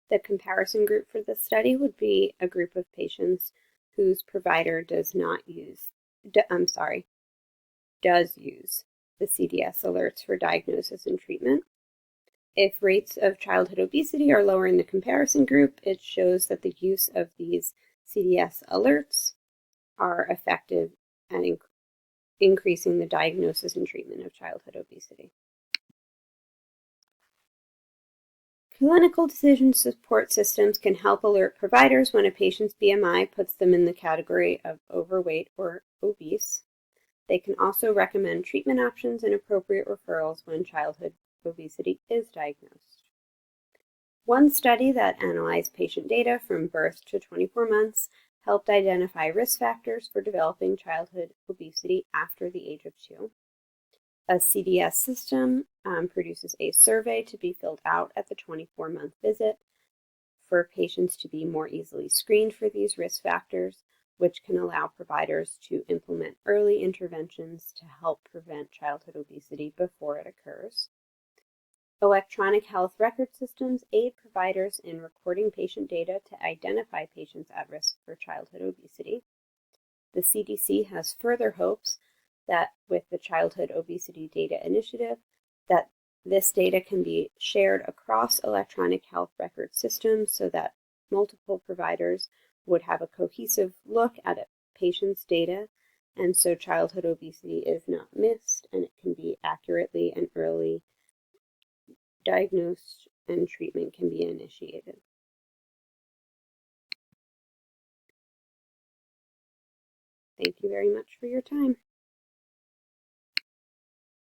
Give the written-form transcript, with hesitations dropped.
The comparison group for this study would be a group of patients whose provider does use the CDS alerts for diagnosis and treatment. If rates of childhood obesity are lower in the comparison group, it shows that the use of these CDS alerts are effective at increasing the diagnosis and treatment of childhood obesity. Clinical decision support systems can help alert providers when a patient's BMI puts them in the category of overweight or obese. They can also recommend treatment options and appropriate referrals when childhood obesity is diagnosed. One study that analyzed patient data from birth to 24 months helped identify risk factors for developing childhood obesity after the age of 2. A CDS system produces a survey to be filled out at the 24-month visit for patients to be more easily screened for these risk factors, which can allow providers to implement early interventions to help prevent childhood obesity before it occurs. Electronic health record systems aid providers in recording patient data to identify patients at risk for childhood obesity. The CDC has further hopes that with the Childhood Obesity Data Initiative, that this data can be shared across electronic health record systems so that multiple providers would have a cohesive look at a patient's data, and so childhood obesity is not missed and it can be accurately and early diagnosed and treatment can be initiated. Thank you very much for your time.